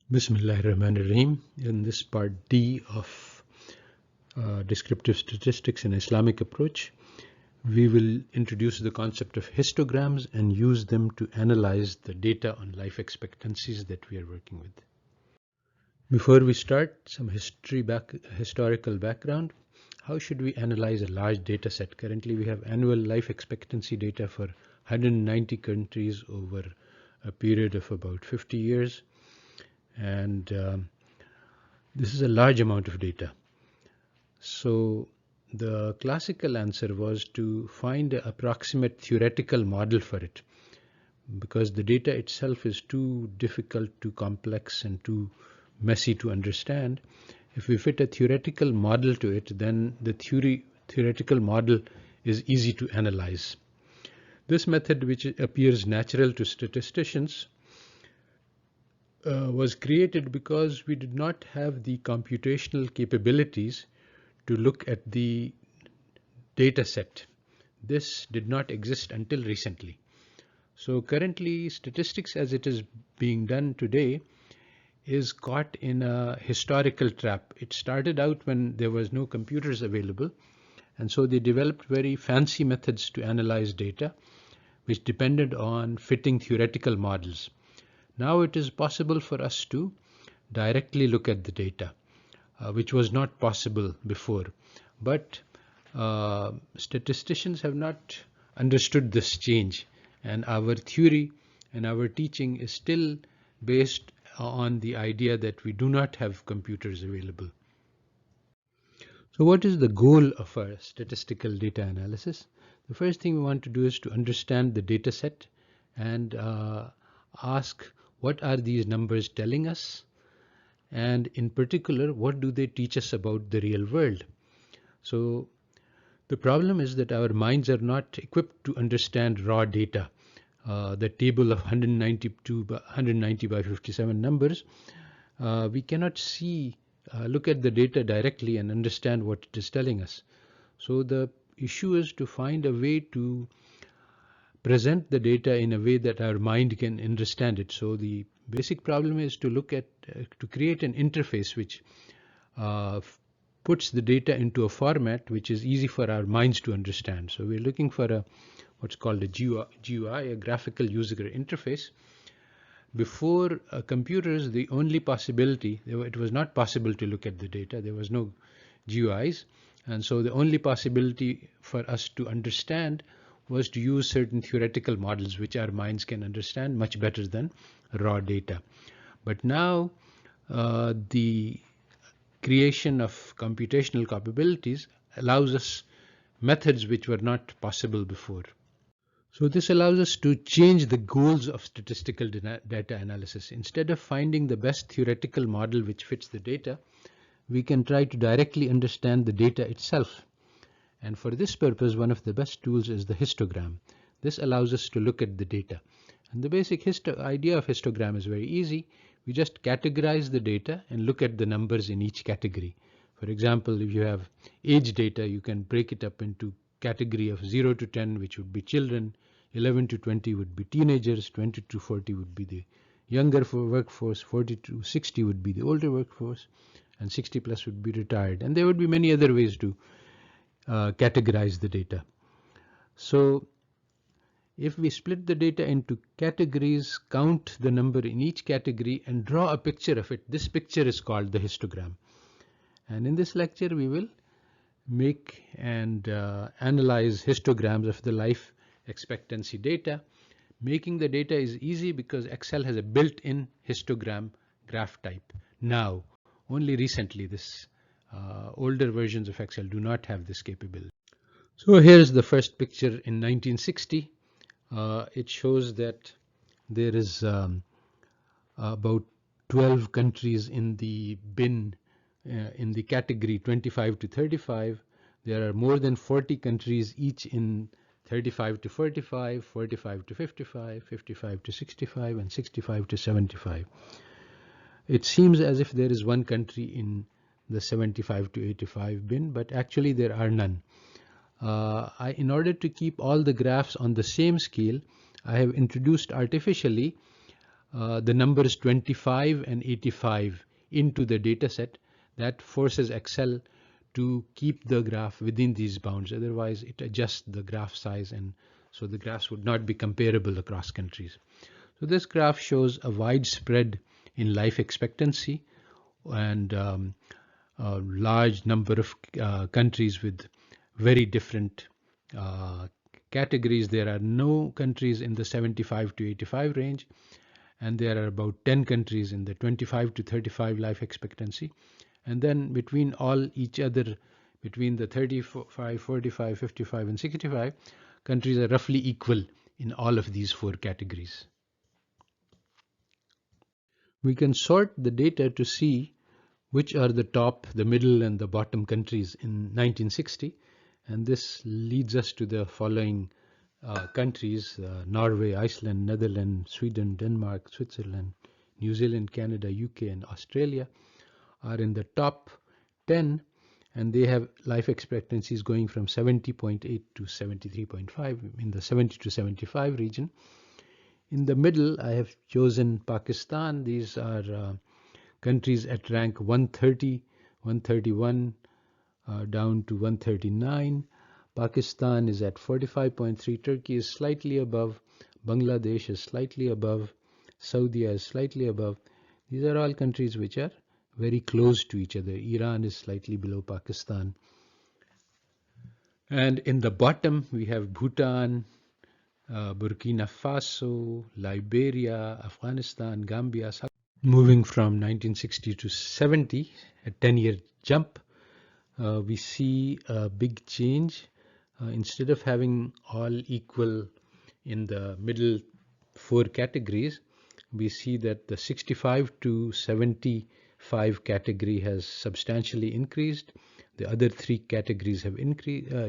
Bismillahirrahmanirrahim. In this part D of Descriptive Statistics and Islamic Approach, we will introduce the concept of histograms and use them to analyze the data on life expectancies that we are working with. Before we start, some historical background. How should we analyze a large data set? Currently, we have annual life expectancy data for 190 countries over a period of about 50 years. And this is a large amount of data. So the classical answer was to find an approximate theoretical model for it, because the data itself is too difficult, too complex, and too messy to understand. If we fit a theoretical model to it, then the theoretical model is easy to analyze. This method, which appears natural to statisticians, was created because we did not have the computational capabilities to look at the data set. This did not exist until recently. So currently, statistics as it is being done today is caught in a historical trap. It started out when there was no computers available, and so they developed very fancy methods to analyze data, which depended on fitting theoretical models. Now it is possible for us to directly look at the data, which was not possible before. But statisticians have not understood this change, and our theory and our teaching is still based on the idea that we do not have computers available. So what is the goal of our statistical data analysis? The first thing we want to do is to understand the data set and ask, what are these numbers telling us? And in particular, what do they teach us about the real world? So the problem is that our minds are not equipped to understand raw data. The table of 190 by 57 numbers, we cannot look at the data directly and understand what it is telling us. So the issue is to find a way to present the data in a way that our mind can understand it. So the basic problem is to look at, to create an interface which puts the data into a format which is easy for our minds to understand. So we're looking for what's called a GUI, a graphical user interface. Before computers, the only possibility, it was not possible to look at the data. There was no GUIs. And so the only possibility for us to understand was to use certain theoretical models which our minds can understand much better than raw data. But now the creation of computational capabilities allows us methods which were not possible before. So this allows us to change the goals of statistical data analysis. Instead of finding the best theoretical model which fits the data, we can try to directly understand the data itself. And for this purpose, one of the best tools is the histogram. This allows us to look at the data. And the basic idea of histogram is very easy. We just categorize the data and look at the numbers in each category. For example, if you have age data, you can break it up into category of 0 to 10, which would be children, 11 to 20 would be teenagers, 20 to 40 would be the younger workforce, 40 to 60 would be the older workforce, and 60 plus would be retired. And there would be many other ways to categorize the data. So if we split the data into categories, count the number in each category, and draw a picture of it, this picture is called the histogram. And in this lecture, we will make and analyze histograms of the life expectancy data. Making the data is easy because Excel has a built-in histogram graph type. Now, only recently, older versions of Excel do not have this capability. So here's the first picture in 1960. It shows that there is about 12 countries in the bin in the category 25 to 35. There are more than 40 countries each in 35 to 45, 45 to 55, 55 to 65, and 65 to 75. It seems as if there is one country in the 75 to 85 bin, but actually there are none. In order to keep all the graphs on the same scale, I have introduced artificially the numbers 25 and 85 into the data set. That forces Excel to keep the graph within these bounds. Otherwise, it adjusts the graph size, and so the graphs would not be comparable across countries. So this graph shows a wide spread in life expectancy and a large number of countries with very different categories. There are no countries in the 75 to 85 range, and there are about 10 countries in the 25 to 35 life expectancy. And then between all each other, between the 35, 45, 55, and 65, countries are roughly equal in all of these four categories. We can sort the data to see which are the top, the middle, and the bottom countries in 1960. And this leads us to the following countries: Norway, Iceland, Netherlands, Sweden, Denmark, Switzerland, New Zealand, Canada, UK, and Australia are in the top 10, and they have life expectancies going from 70.8 to 73.5 in the 70 to 75 region. In the middle, I have chosen Pakistan. These are countries at rank 130, 131, down to 139. Pakistan is at 45.3. Turkey is slightly above. Bangladesh is slightly above. Saudi is slightly above. These are all countries which are very close to each other. Iran is slightly below Pakistan. And in the bottom, we have Bhutan, Burkina Faso, Liberia, Afghanistan, Gambia. Moving from 1960 to 70, a 10-year jump, we see a big change. Instead of having all equal in the middle four categories, we see that the 65 to 75 category has substantially increased. The other three categories have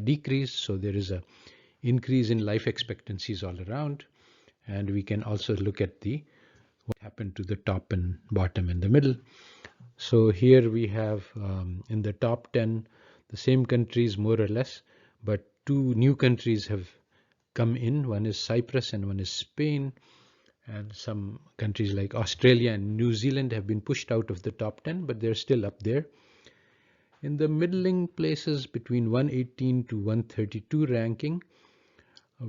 decreased, so there is a increase in life expectancies all around. And we can also look at what happened to the top and bottom and the middle. So here we have in the top 10 the same countries more or less, but two new countries have come in. One is Cyprus and one is Spain, and some countries like Australia and New Zealand have been pushed out of the top 10, but they're still up there. In the middling places between 118 to 132 ranking,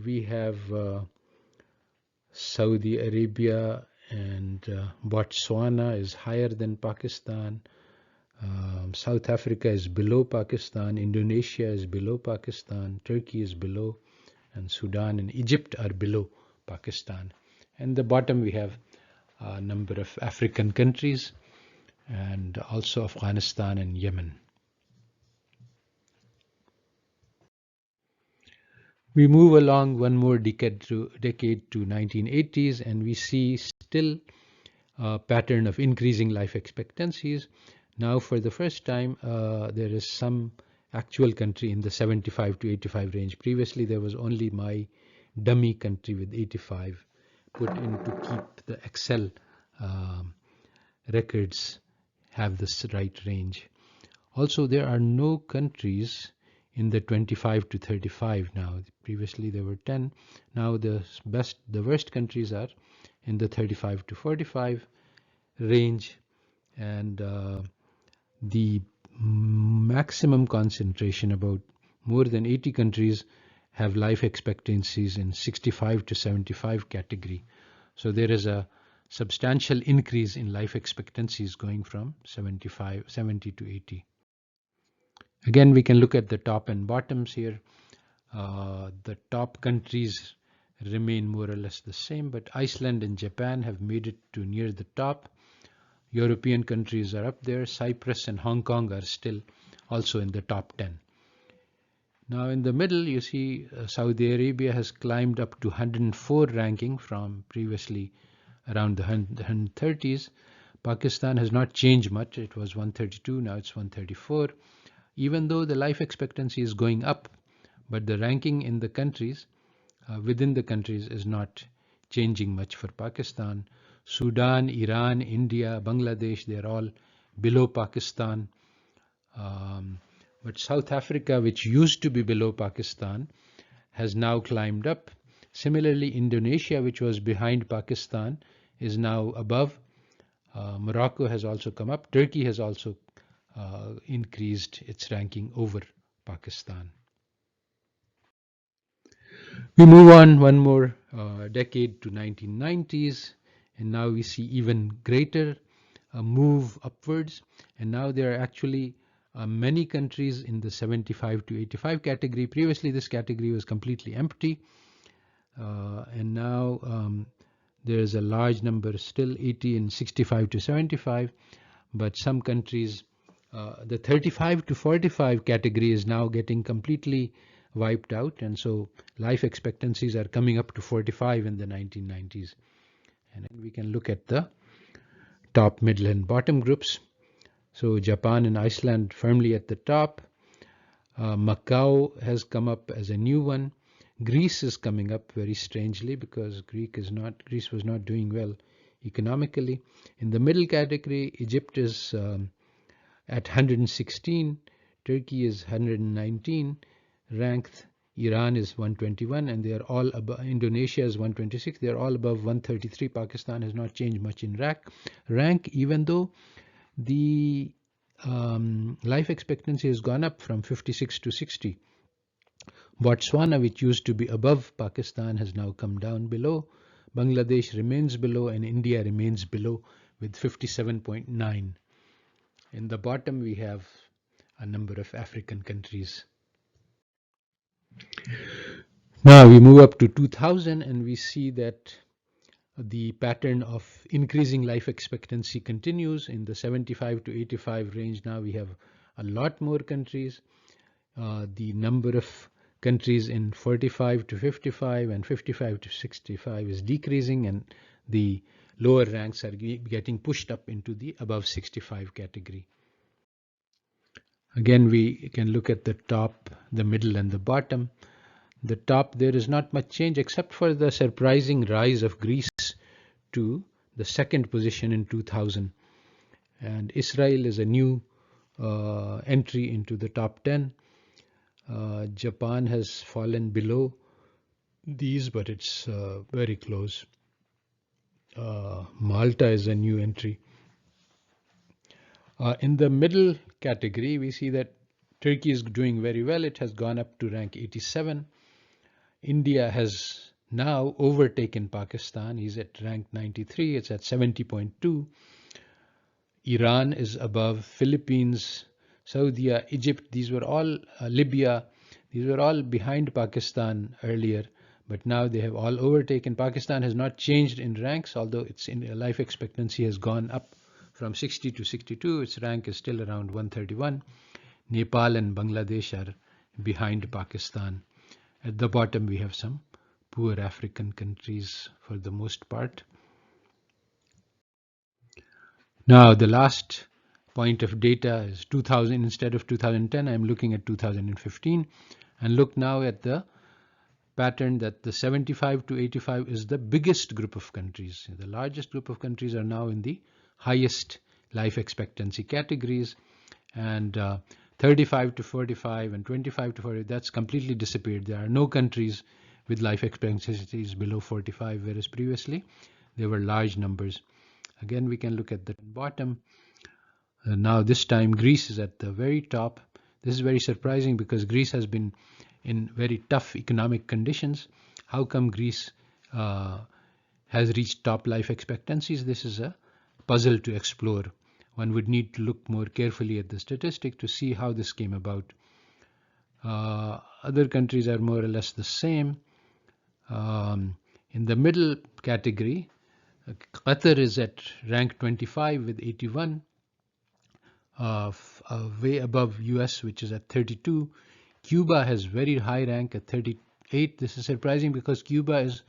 we have Saudi Arabia and Botswana is higher than Pakistan. South Africa is below Pakistan. Indonesia is below Pakistan. Turkey is below, and Sudan and Egypt are below Pakistan. And the bottom we have a number of African countries and also Afghanistan and Yemen. We move along one more decade to 1980s, and we see still a pattern of increasing life expectancies. Now for the first time there is some actual country in the 75 to 85 range. Previously there was only my dummy country with 85 put in to keep the Excel records have this right range. Also, there are no countries in the 25 to 35 now. Previously there were 10. Now the worst countries are in the 35 to 45 range, and the maximum concentration, about more than 80 countries, have life expectancies in 65 to 75 category. So there is a substantial increase in life expectancies going from 70 to 80. Again, we can look at the top and bottoms here. The top countries remain more or less the same, but Iceland and Japan have made it to near the top. European countries are up there. Cyprus and Hong Kong are still also in the top 10. Now in the middle you see Saudi Arabia has climbed up to 104 ranking from previously around the 130s. Pakistan has not changed much. It was 132, now it's 134. Even though the life expectancy is going up, but the ranking in the countries, within the countries, is not changing much for Pakistan. Sudan, Iran, India, Bangladesh, they're all below Pakistan. But South Africa, which used to be below Pakistan, has now climbed up. Similarly, Indonesia, which was behind Pakistan, is now above. Morocco has also come up. Turkey has also increased its ranking over Pakistan. We move on one more decade to 1990s, and now we see even greater move upwards, and now there are actually many countries in the 75 to 85 category. Previously this category was completely empty, and now there is a large number, still 80 in 65 to 75, but some countries, the 35 to 45 category is now getting completely wiped out, and so life expectancies are coming up to 45 in the 1990s. And then we can look at the top, middle and bottom groups. So Japan and Iceland firmly at the top. Macau has come up as a new one. Greece is coming up very strangely because Greece was not doing well economically. In the middle category, Egypt is at 116, Turkey is 119 ranked, Iran is 121, and they are all above. Indonesia is 126. They are all above 133. Pakistan has not changed much in rank, even though the life expectancy has gone up from 56 to 60. Botswana, which used to be above Pakistan, has now come down below. Bangladesh remains below, and India remains below with 57.9. In the bottom, we have a number of African countries. Now we move up to 2000, and we see that the pattern of increasing life expectancy continues in the 75 to 85 range. Now we have a lot more countries. The number of countries in 45 to 55 and 55 to 65 is decreasing, and the lower ranks are getting pushed up into the above 65 category. Again, we can look at the top, the middle and the bottom. The top, there is not much change except for the surprising rise of Greece to the second position in 2000. And Israel is a new entry into the top 10. Japan has fallen below these, but it's very close. Malta is a new entry. In the middle category, we see that Turkey is doing very well. It has gone up to rank 87. India has now overtaken Pakistan. He's at rank 93. It's at 70.2. Iran is above. Philippines, Saudi, Egypt, these were all, Libya, these were all behind Pakistan earlier, but now they have all overtaken. Pakistan has not changed in ranks, although its life expectancy has gone up from 60 to 62. Its rank is still around 131. Nepal and Bangladesh are behind Pakistan. At the bottom, we have some poor African countries for the most part. Now, the last point of data is 2000 instead of 2010. I'm looking at 2015, and look now at the pattern that the 75 to 85 is the biggest group of countries. The largest group of countries are now in the highest life expectancy categories, and 35 to 45 and 25 to 40, that's completely disappeared. There are no countries with life expectancies below 45, whereas previously there were large numbers. Again, we can look at the bottom. Now this time Greece is at the very top. This is very surprising because Greece has been in very tough economic conditions. How come Greece has reached top life expectancies? This is a puzzle to explore. One would need to look more carefully at the statistic to see how this came about. Other countries are more or less the same. In the middle category, Qatar is at rank 25 with 81, way above US, which is at 32. Cuba has very high rank at 38. This is surprising because Cuba is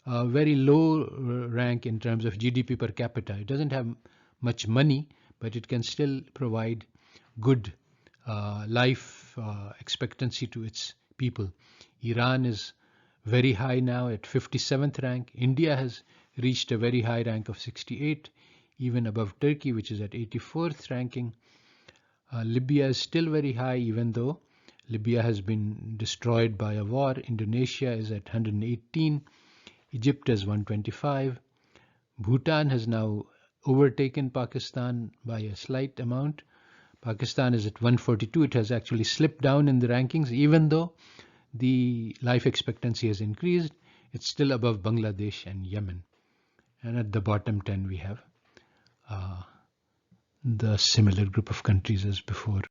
a very low rank in terms of GDP per capita. It doesn't have much money, but it can still provide good life expectancy to its people. Iran is very high now at 57th rank. India has reached a very high rank of 68, even above Turkey, which is at 84th ranking. Libya is still very high, even though Libya has been destroyed by a war. Indonesia is at 118. Egypt is 125. Bhutan has now overtaken Pakistan by a slight amount. Pakistan is at 142. It has actually slipped down in the rankings, even though the life expectancy has increased. It's still above Bangladesh and Yemen. And at the bottom 10, we have the similar group of countries as before.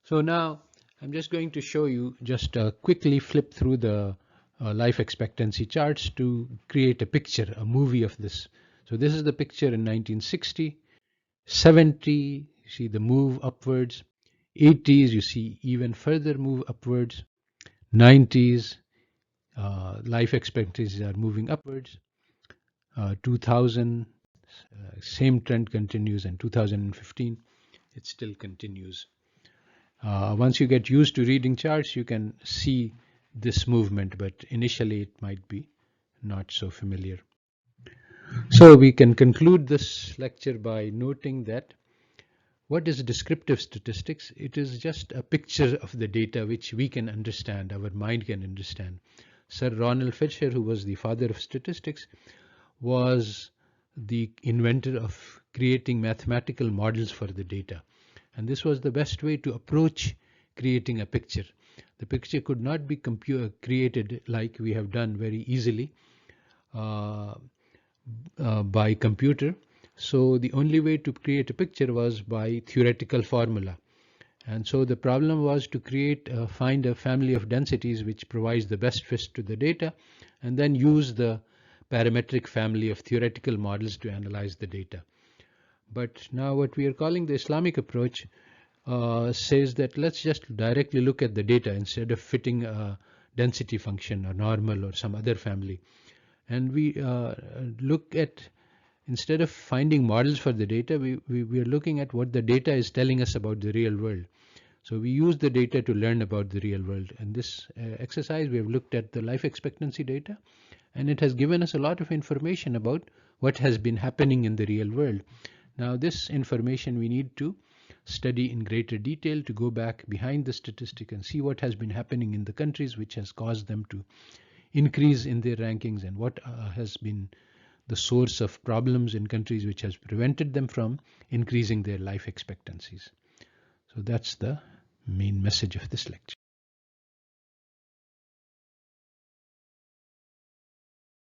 So now I'm just going to show you, just quickly flip through the life expectancy charts to create a picture, a movie of this. So this is the picture in 1960, 70, you see the move upwards, 80s, you see even further move upwards, 90s, life expectancies are moving upwards, 2000, same trend continues, and 2015, it still continues. Once you get used to reading charts, you can see this movement, but initially it might be not so familiar. So we can conclude this lecture by noting that what is descriptive statistics? It is just a picture of the data which we can understand, our mind can understand. Sir Ronald Fisher, who was the father of statistics, was the inventor of creating mathematical models for the data. And this was the best way to approach creating a picture. The picture could not be created like we have done very easily by computer. So the only way to create a picture was by theoretical formula. And so the problem was to find a family of densities which provides the best fit to the data, and then use the parametric family of theoretical models to analyze the data. But now what we are calling the Islamic approach says that let's just directly look at the data instead of fitting a density function or normal or some other family. And we look at, instead of finding models for the data, we are looking at what the data is telling us about the real world. So we use the data to learn about the real world. In this exercise, we have looked at the life expectancy data, and it has given us a lot of information about what has been happening in the real world. Now this information we need to study in greater detail, to go back behind the statistic and see what has been happening in the countries which has caused them to increase in their rankings, and what has been the source of problems in countries which has prevented them from increasing their life expectancies. So that's the main message of this lecture.